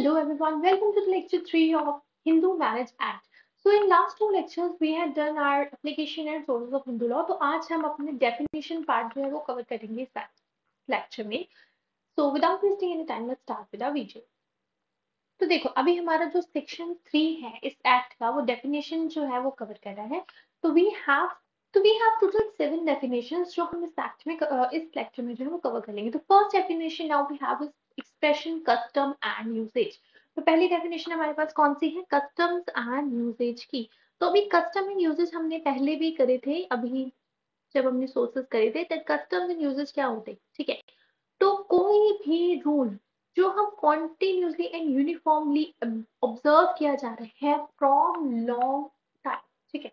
Hello everyone, welcome to the lecture 3 of Hindu Marriage Act. So in last two lectures we had done our application and sources of Hindu law. तो आज हम अपने definition part जो है वो cover करेंगे इस lecture में. So without wasting any time, let's start with our video. तो देखो अभी हमारा जो सेक्शन 3 है इस एक्ट का वो डेफिनेशन जो है वो कवर कर रहा है. तो वी हैव टोटल 7 डेफिनेशंस जो हम इस एक्ट में इस लेक्चर में जो है वो कवर कर लेंगे. तो first definition now we have is expression custom and usage. तो पहली डेफिनेशन हमारे पास कौन सी है? कस्टम्स एंड यूसेज की. तो अभी कस्टम एंड यूसेज हमने पहले भी करे थे, अभी जब हमने सोर्सेस करे थे तो कस्टम्स एंड यूसेज क्या होते, ठीक है. तो कोई भी रूल जो हम कॉन्टिन्यूसली एंड यूनिफॉर्मली ऑब्जर्व किया जा रहा है फ्रॉम लॉन्ग टाइम, ठीक है.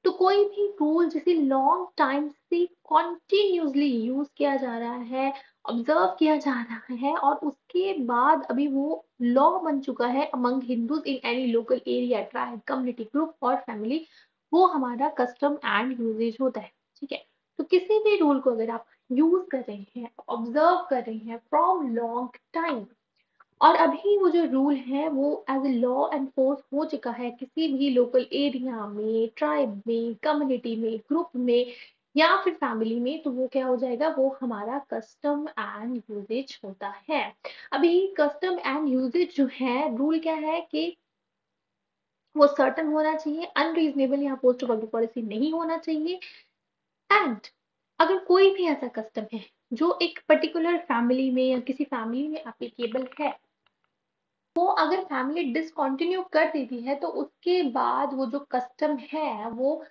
तो कोई भी रूल जिसे लॉन्ग टाइम से कॉन्टिन्यूसली यूज किया जा रहा है, ऑब्जर्व किया जा रहा है और उसके बाद अभी वो लॉ बन चुका है among Hindus in any local area, tribe, community, group और फैमिली, वो हमारा कस्टम एंड यूजेज होता है, ठीक है. तो किसी भी रूल को अगर आप यूज कर रहे हैं, ऑब्जर्व कर रहे हैं फ्रॉम लॉन्ग टाइम और अभी वो जो रूल है वो एज ए लॉ एनफोर्स हो चुका है किसी भी लोकल एरिया में, ट्राइब में, कम्युनिटी में, ग्रुप में या फिर फैमिली में, तो वो क्या हो जाएगा? वो हमारा कस्टम एंड यूजेज होता है. अभी कस्टम एंड यूजेज जो है, रूल क्या है कि वो सर्टन होना चाहिए, अनरीजनेबल या पोस्ट पब्लिक पॉलिसी नहीं होना चाहिए. एंड अगर कोई भी ऐसा कस्टम है जो एक पर्टिकुलर फैमिली में या किसी फैमिली में एप्लीकेबल है, वो अगर फैमिली डिसकंटिन्यू कर देती है तो उसके बाद वो जो कस्टम है वो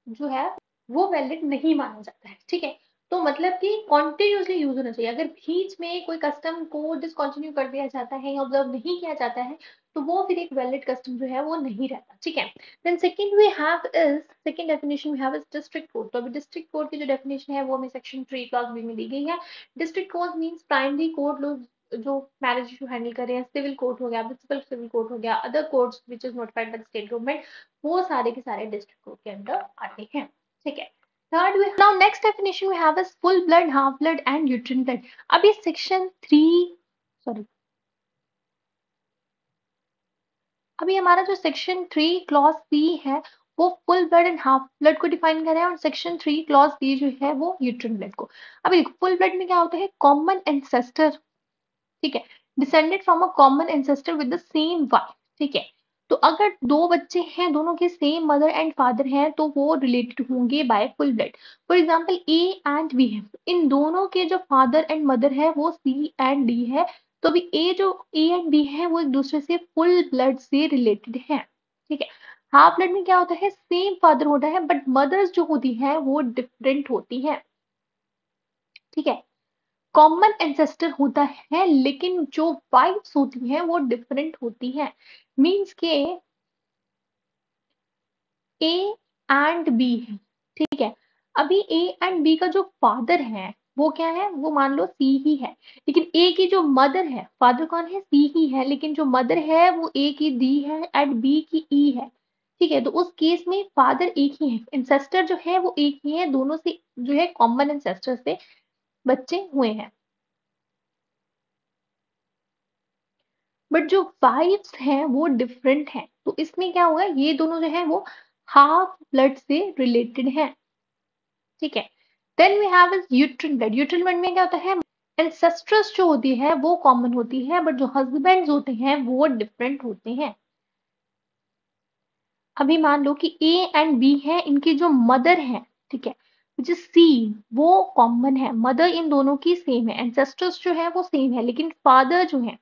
जो है वो वैलिड नहीं माना जाता है, ठीक है. तो मतलब कि कॉन्टिन्यूसली यूज होना चाहिए. अगर बीच में कोई कस्टम को डिसकंटिन्यू कर दिया जाता है या ऑब्जर्व नहीं किया जाता है तो वो फिर एक वैलिड कस्टम जो है वो नहीं रहता, ठीक है. Then second definition we have is district code. तो अभी डिस्ट्रिक्ट कोड की जो डेफिनेशन है वो हमें सेक्शन 3 क्लास बी में दी गई है. District code means primary code, लोग जो मैरिज इशू हैंडल कर रहे हैं, सिविल कोर्ट हो गया, म्युनिसिपल सिविल कोर्ट हो गया, other courts which is notified by the state government, वो सारे के सारे डिस्ट्रिक्ट कोर्ट के अंदर आते हैं, ठीक है. Third way now next definition we have is full blood, half blood and uterine blood. अभी सेक्शन 3 सॉरी अभी हमारा जो सेक्शन 3 क्लॉज सी है वो full blood and half blood को डिफाइन कर रहा है और सेक्शन 3 क्लॉज डी जो है वो यूट्रिन ब्लड को. अभी देखो फुल ब्लड में क्या होता है? कॉमन एंसेस्टर, ठीक है, descended from a common ancestor with the same wife, ठीक है. तो अगर दो बच्चे हैं, दोनों के सेम मदर एंड फादर हैं, तो वो रिलेटेड होंगे by full blood. For example A and B है, इन दोनों के जो फादर एंड मदर है वो सी एंड डी है. तो अभी ए एंड बी है वो एक दूसरे से फुल ब्लड से रिलेटेड है, ठीक है. हाफ ब्लड में क्या होता है? सेम फादर होता है बट मदर्स जो होती है वो डिफरेंट होती है, ठीक है. कॉमन एंसेस्टर होता है लेकिन जो वाइफ्स होती हैं वो डिफरेंट होती हैं. मींस के ए एंड बी है, ठीक है. अभी ए एंड बी का जो फादर है वो क्या है? वो मान लो सी ही है, लेकिन ए की जो मदर है, फादर कौन है? सी ही है, लेकिन जो मदर है वो ए की दी है एंड बी की ई है, ठीक है. तो उस केस में फादर एक ही है, इंसेस्टर जो है वो एक ही है, दोनों से जो है कॉमन इंसेस्टर से बच्चे हुए हैं. बट जो वाइब्स हैं वो डिफरेंट हैं, तो इसमें क्या होगा? ये दोनों जो है वो हाफ ब्लड से रिलेटेड हैं, ठीक है. Then we have is uterine blood. Uterine blood में क्या होता है? एंसेस्ट्रस जो होती है वो कॉमन होती है बट जो हस्बैंड्स होते हैं वो डिफरेंट होते हैं. अभी मान लो कि ए एंड बी है, इनकी जो मदर है, ठीक है, जो सी, वो कॉमन है, मदर इन दोनों की सेम है, एंसेस्टर्स जो है वो सेम है, लेकिन फादर जो है,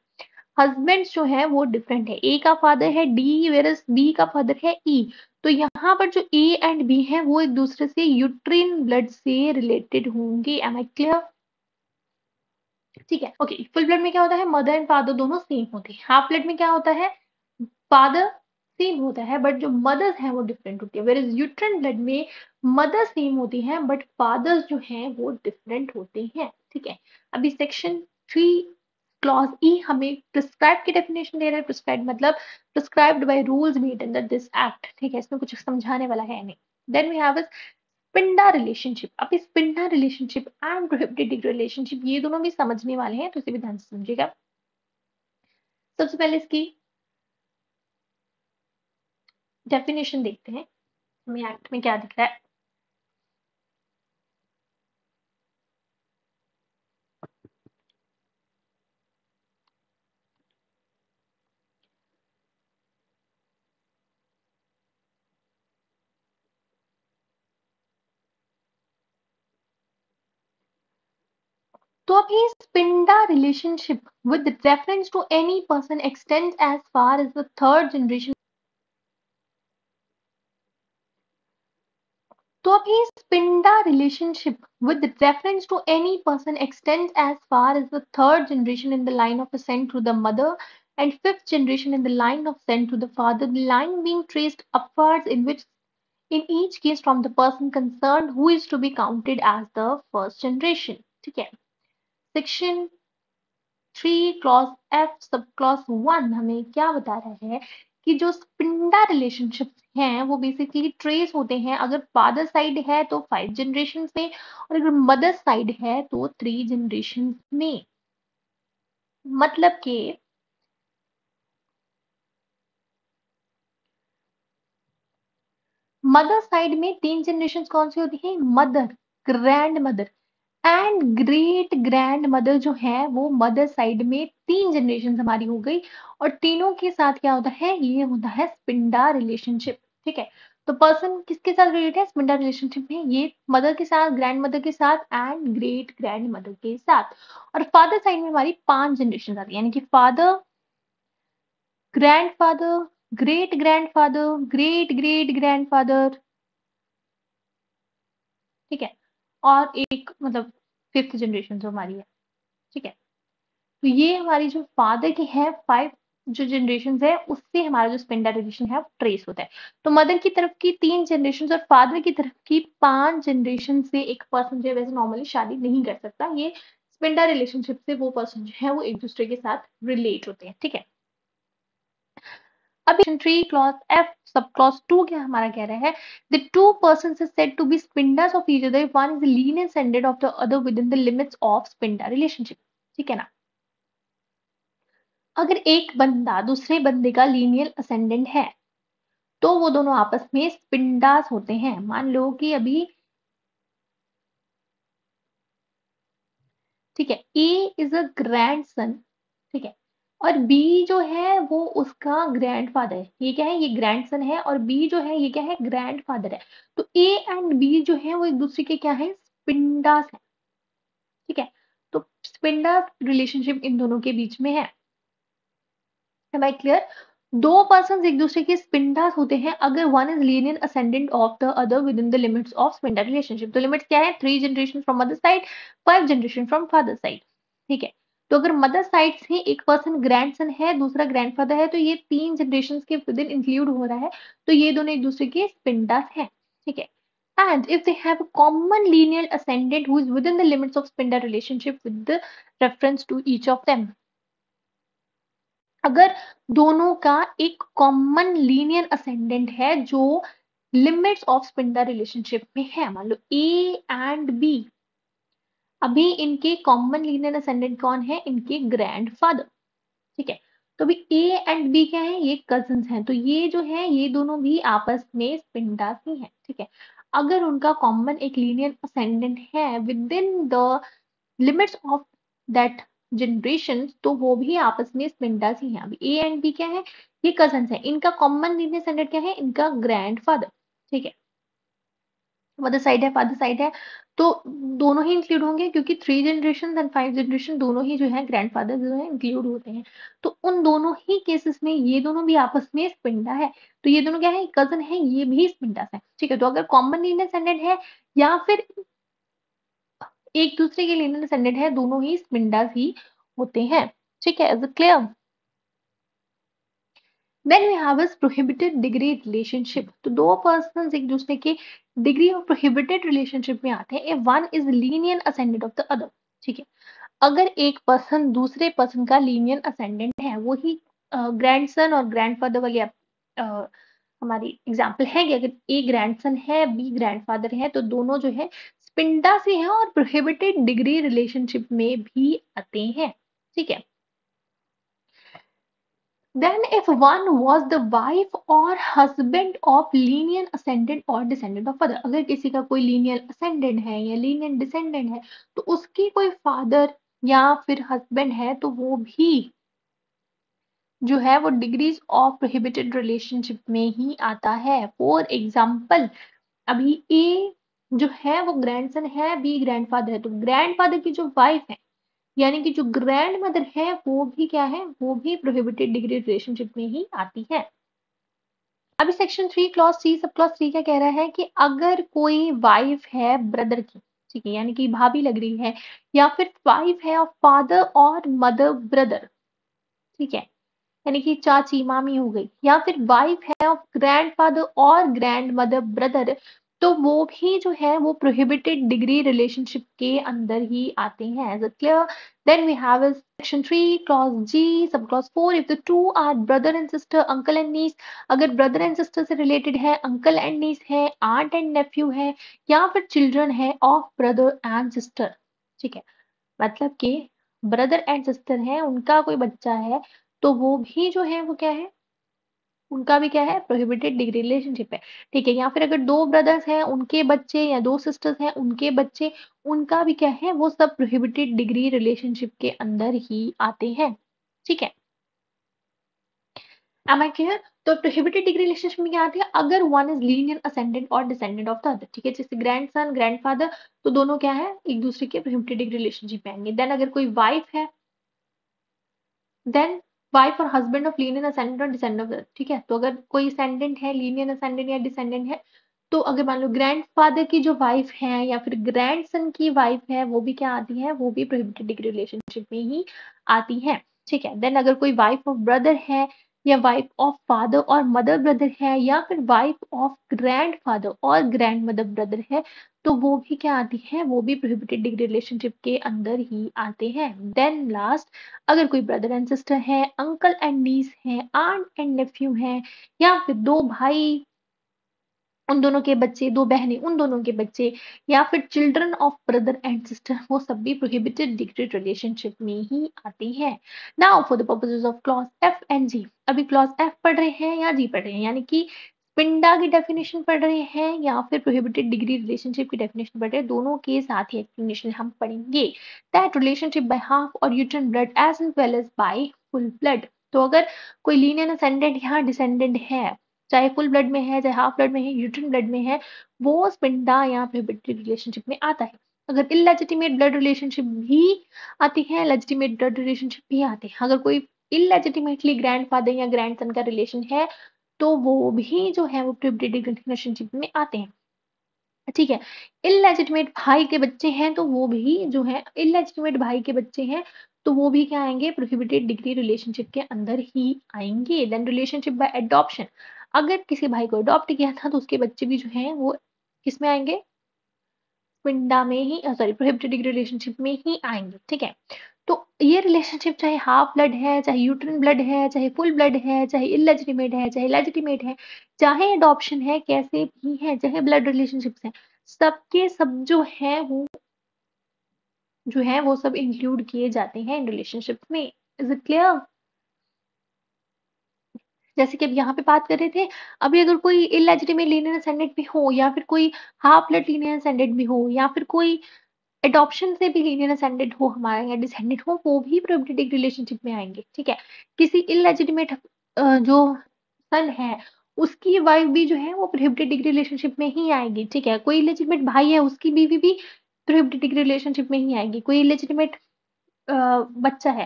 हस्बैंड्स जो है वो डिफरेंट है. ए का फादर है डी वेरस बी का फादर है ई. तो यहाँ पर जो ए एंड बी है वो एक दूसरे से यूट्रिन ब्लड से रिलेटेड होंगे. Am I clear? ठीक है, ओके. फुल ब्लड में क्या होता है? मदर एंड फादर दोनों सेम होते हैं. हाफ ब्लड में क्या होता है? फादर सेम होता है बट जो मदर्स हैं वो डिफरेंट होती है. वेयर इज यूट्रिन ब्लड में मदर सेम होती हैं बट फादर्स जो हैं वो डिफरेंट होते हैं, ठीक है. अभी सेक्शन 3 क्लॉज ई हमें प्रिस्क्राइब की डेफिनेशन दे रहा है. प्रिस्क्राइब मतलब prescribed by rules made under this act, ठीक है. इसमें कुछ समझाने वाला है नहीं. Then we have sapinda relationship. अब इस sapinda relationship and prohibited relationship ये दोनों भी समझने वाले हैं, तो इसे भी ध्यान से समझिएगा. सबसे पहले इसकी डेफिनेशन देखते हैं, हमें एक्ट में क्या दिख रहा है। तो अभी sapinda relationship with reference to any person extend as far as the third generation. तो अभी spinda relationship with reference to any person extends as far as the third generation in the line of ascent through the mother and fifth generation in the line of ascent to the father, the line being traced upwards in which in each case from the person concerned who is to be counted as the first generation. ठीक है, section 3 clause F sub clause 1 हमें क्या बता रहा है कि जो स्पिंडा relationship हैं वो बेसिकली ट्रेस होते हैं, अगर फादर साइड है तो 5 जनरेशन में और अगर मदर साइड है तो 3 जनरेशन में। मतलब कि मदर साइड में 3 जनरेशन कौन सी होती है, mother, grand mother and great grand mother जो है वो मदर साइड में 3 जनरेशन हमारी हो गई और तीनों के साथ क्या होता है, ये होता है स्पिंडा रिलेशनशिप। ठीक है, तो पर्सन किसके साथ रिलेटेड है, स्पिंडा रिलेशनशिप में ये मदर के साथ, ग्रैंड मदर के साथ एंड ग्रेट ग्रैंड मदर के साथ। और फादर साइड में हमारी 5 जनरेशन आती है, यानी कि father, grandfather, great grandfather, great great grandfather. ठीक है, और एक मतलब 5th जनरेशन जो हमारी है। ठीक है, तो ये हमारी जो फादर की है 5 जो जनरेशन है उससे हमारा जो स्पिंडा रिलेशन है वो ट्रेस होता है। तो मदर की तरफ की 3 जनरेशन और फादर की तरफ की 5 जनरेशन से एक पर्सन जो है वैसे नॉर्मली शादी नहीं कर सकता, ये स्पिंडा रिलेशनशिप से वो पर्सन जो है वो एक दूसरे के साथ रिलेट होते हैं। ठीक है, अब three clause F sub clause 2 क्या हमारा कह रहा है, the two persons is said to be sapindas of each other, one is lineal ascendant of the other within the limits of sapinda relationship. ठीक है ना, अगर एक बंदा दूसरे बंदे का लीनियल असेंडेंट है तो वो दोनों आपस में स्पिंडास होते हैं। मान लो कि अभी ठीक है, ए इज अ ग्रैंड सन, ठीक है, और बी जो है वो उसका ग्रैंडफादर है। ये क्या है, ये ग्रैंडसन है और बी जो है ये क्या है, ग्रैंडफादर है। तो ए एंड बी जो है वो एक दूसरे के क्या है, स्पिंडास है। ठीक है, तो स्पिंडास रिलेशनशिप इन दोनों के बीच में है। Am I clear? दो पर्सन एक दूसरे के स्पिंडास होते हैं अगर one is linear ascendant of the other within the limits of sapinda relationship. तो लिमिट्स क्या है, 3 generation from mother side, 5 generation from father side. ठीक है, तो अगर मदर साइड से एक पर्सन ग्रैंडसन है दूसरा ग्रैंडफादर है तो ये 3 जनरेशन के विद इन इंक्लूड हो रहा है, तो ये दोनों एक दूसरे के स्पिंडास हैं। ठीक है, and if they have a common linear ascendant who is within the limits of spindle relationship with the reference to each of them। अगर दोनों का एक कॉमन लीनियर असेंडेंट है जो लिमिट्स ऑफ स्पिंडा रिलेशनशिप में है, मान लो ए एंड बी, अभी इनके कॉमन लीनियर असेंडेंट कौन है, इनके ग्रैंडफादर। ठीक है, तो अभी ए एंड बी क्या है, ये कजिन्स हैं, तो ये जो है ये दोनों भी आपस में स्पिंडास ही हैं। ठीक है, अगर उनका कॉमन एक लीनियर असेंडेंट है with in the limits of that generation तो वो भी आपस में स्पिंडास ही हैं। अभी ए एंड बी क्या है, ये कजन्स हैं, इनका कॉमन लीनियर असेंडेंट क्या है, इनका ग्रैंडफादर। ठीक है, मदर साइड है फादर साइड है, तो दोनों ही इंक्लूड होंगे क्योंकि 3 जनरेशन एंड 5 जनरेशन दोनों ही जो है ग्रैंडफादर जो है इंक्लूड होते हैं। तो उन दोनों ही केसेस में ये दोनों भी आपस में स्पिंडा है, तो ये दोनों क्या है, कजन है, ये भी स्पिंडास है। ठीक है, तो अगर कॉमन लीनियर असेंडेंट है या फिर एक दूसरे के लीनियर असेंडेंट है, दोनों ही स्पिंडास ही होते हैं। ठीक है, is it clear? Then we have is prohibited degree relationship. तो दो पर्सन्स एक दूसरे के डिग्री ऑफ प्रोहिबिटेड रिलेशनशिप में आते हैं, one is linear ascendant of the other. ठीक है, अगर एक पर्सन दूसरे पर्सन का लीनियर असेंडेंट है, वो ही ग्रैंडसन और ग्रैंडफादर वाली हमारी एग्जाम्पल है कि अगर ए ग्रैंडसन है बी ग्रैंडफादर है तो दोनों जो है स्पिंडा से हैं और प्रोहिबिटेड डिग्री रिलेशनशिप में भी आते हैं। ठीक है, Then if one was the wife or husband of lineal ascendant or descendant of father, अगर किसी का कोई lineal ascendant है या lineal descendant है तो उसकी कोई father या फिर husband है तो वो भी जो है वो डिग्रीज ऑफ प्रोहिबिटेड रिलेशनशिप में ही आता है। फॉर एग्जाम्पल अभी ए जो है वो ग्रैंडसन है, बी ग्रैंडफादर है, तो ग्रैंडफादर की जो वाइफ है यानी कि जो ग्रैंड मदर है वो भी क्या है, वो भी प्रोहिबिटेड डिग्री रिलेशनशिप में ही आती है। अभी सेक्शन 3 क्लॉज 3 सब क्लॉज 3 क्या कह रहा है कि अगर कोई वाइफ है ब्रदर की, ठीक है, यानी कि भाभी लग रही है, या फिर वाइफ है ऑफ फादर और मदर ब्रदर, ठीक है, यानी कि चाची मामी हो गई, या फिर वाइफ है ऑफ ग्रैंडफादर और ग्रैंड मदर ब्रदर, तो वो भी जो है वो प्रोहिबिटेड डिग्री रिलेशनशिप के अंदर ही आते हैं। Is it clear? Then we have section 3 clause G sub clause 4, if the two are brother and sister uncle and niece, अगर ब्रदर एंड सिस्टर से रिलेटेड है, अंकल एंड नीस है, aunt and Neiphiu है, या फिर चिल्ड्रन है of brother and sister, ठीक है, मतलब कि ब्रदर एंड सिस्टर है, उनका कोई बच्चा है, तो वो भी जो है वो क्या है, उनका भी क्या है, प्रोहिबिटेड डिग्री रिलेशनशिप है, ठीक है। या फिर अगर दो ब्रदर्स हैं उनके बच्चे या दो सिस्टर्स हैं उनके बच्चे, उनका भी क्या है, वो सब प्रोहिबिटेड डिग्री रिलेशनशिप के अंदर ही आते हैं, ठीक है। Am I clear? तो प्रोहिबिटेड डिग्री रिलेशनशिप में क्या आती है, अगर वन इज लीनियर असेंडेंट और डिसेंडेंट ऑफ द अदर, ठीक है, जैसे ग्रैंडसन ग्रैंडफादर, तो दोनों क्या है, एक दूसरे के प्रोहिबिटेड डिग्री रिलेशनशिप में आएंगे। देन अगर कोई वाइफ है, देन वाइफ और हस्बैंड ऑफ लीनियर असेंडेंट और डिसेंडेंट ऑफ, ठीक है, तो अगर कोई असेंडेंट है, लीनियर असेंडेंट या डिसेंडेंट है, तो अगर मान लो ग्रैंडफादर की जो वाइफ है या फिर ग्रैंडसन की वाइफ है, वो भी क्या आती है, वो भी प्रोहिबिटेड डिग्री रिलेशनशिप में ही आती है, ठीक है। देन अगर कोई वाइफ ऑफ ब्रदर है, या वाइफ ऑफ फादर और मदर ब्रदर है, या फिर वाइफ ऑफ ग्रैंडफादर और ग्रैंड मदर ब्रदर है, तो वो भी क्या आती है, वो भी प्रोहिबिटेड डिग्री रिलेशनशिप के अंदर ही आते हैं। देन लास्ट, अगर कोई ब्रदर एंड सिस्टर है, अंकल एंड नीस है, आंट एंड नेफ्यू है, या फिर दो भाई उन दोनों के बच्चे, दो बहनें उन दोनों के बच्चे, या फिर children of brother and sister, वो सब भी प्रोहिबिटेड डिग्री रिलेशनशिप में ही आती हैं। Now for the purposes of clause F and G, अभी क्लॉज एफ पढ़ रहे हैं या जी पढ़ रहे हैं, यानी कि पिंडा की डेफिनेशन पढ़ रहे हैं या फिर प्रोहिबिटेड डिग्री रिलेशनशिप की डेफिनेशन पढ़ रहे हैं, दोनों के साथ ही एक्सप्लेनेशन हम पढ़ेंगे। दैट रिलेशनशिप बाय हाफ और uterine blood as well as by full blood, तो अगर कोई लीनियर असेंडेंट या डिसेंडेंट है, चाहे फुल ब्लड में है, चाहे हाफ ब्लड में है, यूट्रिन ब्लड में है, वो स्पिंडा या प्रोहिबिटेड रिलेशनशिप में आता है। अगर इलेजिटिमेट ब्लड रिलेशनशिप भी आती है, लेजिटिमेट ब्लड रिलेशनशिप भी आती है। अगर कोई इलेजिटिमेटली ग्रैंडफादर या ग्रैंडसन का रिलेशन है, तो वो भी जो है वो प्रोहिबिटेड रिलेशनशिप में आते हैं, ठीक है। इलेजिटिमेट भाई के बच्चे हैं तो वो भी जो है, इलेजिटिमेट भाई के बच्चे हैं तो वो भी क्या आएंगे, प्रोहिबिटेड डिग्री रिलेशनशिप के अंदर ही आएंगे। देन रिलेशनशिप बाय एडॉप्शन, अगर किसी भाई को अडॉप्ट किया था तो उसके बच्चे भी जो हैं वो किस में आएंगे, पिंडा में ही, सॉरी, प्रोहिबिटेड डिग्री रिलेशनशिप में ही आएंगे, ठीक है। तो ये रिलेशनशिप चाहे हाफ ब्लड है, चाहे यूट्रिन ब्लड है, चाहे फुल ब्लड है, चाहे इलेजिटिमेट है, चाहे लेजिटिमेट है, चाहे अडॉप्शन है, कैसे भी है, चाहे ब्लड रिलेशनशिप्स है, सबके सब जो है वो जो है वो सब इंक्लूड किए जाते हैं इन रिलेशनशिप में। Is it clear? जैसे कि अब यहाँ पे बात कर रहे थे, अभी अगर कोई इलेजिटिमेट लीनियर असेंडेंट भी हो, या फिर कोई हाफ ब्लड लीनियर असेंडेंट भी हो, या फिर कोई एडॉप्शन से भी लीनियर असेंडेंट हो हमारा या डिसेंडेंट हो, वो भी प्रोहिबिटेड रिलेशनशिप में आएंगे, ठीक है। किसी इलेजिटिमेट जो सन है उसकी वाइफ भी जो है वो प्रोहिबिटेड डिग्री रिलेशनशिप में ही आएगी, ठीक है। कोई इलेजिटिमेट भाई है उसकी बीवी भी प्रोहिबिटेड डिग्री रिलेशनशिप में ही आएगी। कोई इलेजिटिमेट बच्चा है,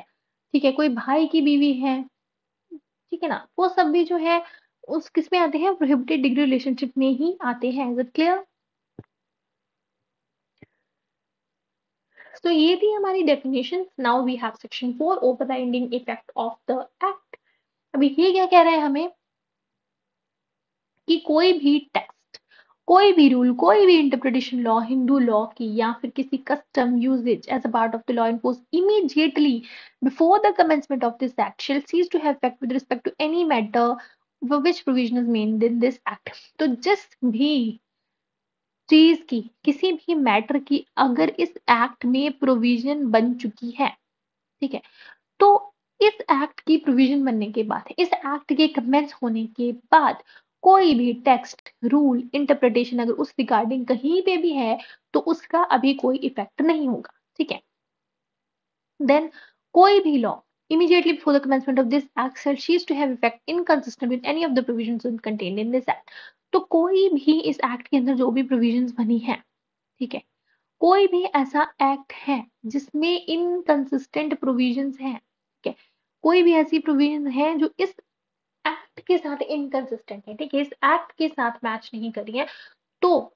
ठीक है, कोई भाई की बीवी है, ठीक है ना, वो सब भी जो है उस किस में आते हैं, प्रोहिबिटेड डिग्री रिलेशनशिप में ही आते हैं। Is it clear? तो ये थी हमारी definition. Now we have section 4 overriding effect of the act. अभी ये क्या कह रहा है हमें कि कोई भी टेक्स्ट, कोई भी रूल, कोई भी इंटरप्रिटेशन लॉ, हिंदू लॉ की या फिर किसी custom usage as a part of the law impose immediately before the commencement of this act shall cease to have effect with respect to any matter for which provision is made in this act। तो जिस भी चीज की, किसी भी matter की अगर इस एक्ट में प्रोविजन बन चुकी है, ठीक है, तो इस एक्ट की प्रोविजन बनने के बाद, इस एक्ट के कमेंस होने के बाद कोई भी टेक्स्ट, रूल, इंटरप्रिटेशन अगर उस रिगार्डिंग कहीं पे भी है, तो उसका अभी कोई इफेक्ट नहीं होगा, ठीक है? देन कोई भी law immediately before the commencement of this act shall cease to have effect inconsistent with any of the provisions contained in this act. तो कोई भी इस एक्ट के अंदर जो भी प्रोविजंस बनी है, ठीक है, कोई भी ऐसा एक्ट है जिसमें इनकंसिस्टेंट प्रोविजंस हैं, ठीक है, कोई भी ऐसी प्रोविजन है जो इस एक्ट के साथ इनकंसिस्टेंट है, ठीक है, इस एक्ट के साथ मैच नहीं कर रही है, तो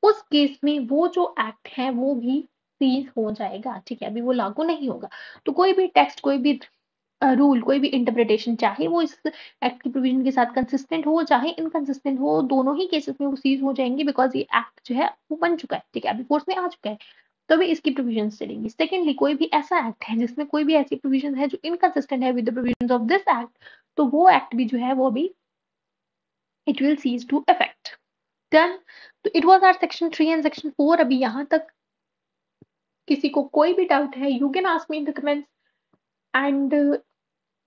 उस केस में वो जो एक्ट है वो भी सीज हो जाएगा, ठीक है, अभी वो लागू नहीं होगा। तो कोई भी टेक्स्ट, कोई भी रूल, कोई भी इंटरप्रिटेशन, चाहे वो इस एक्ट की प्रोविजन के साथ कंसिस्टेंट हो, चाहे इनकंसिस्टेंट हो, दोनों ही केसेस में वो सीज हो जाएंगे, बिकॉज ये एक्ट जो है वो बन चुका है, ठीक है, अभी फोर्स में आ चुका है, तभी इसकी प्रोविजन चलेंगी। सेकेंडली, कोई भी ऐसा एक्ट है जिसमें कोई भी ऐसी प्रोविजन है जो इनकंसिस्टेंट है with the provision of this act, तो वो एक्ट भी जो है वो भी it will cease to effect. Done. तो it was our section 3 and section 4। अभी यहाँ तक किसी को कोई भी डाउट है, you can ask me in the comments, and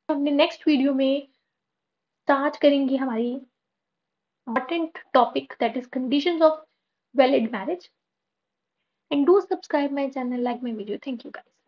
हमने नेक्स्ट वीडियो में स्टार्ट करेंगे हमारी important topic, that is conditions of valid marriage. And do subscribe my channel, like my video. Thank you guys.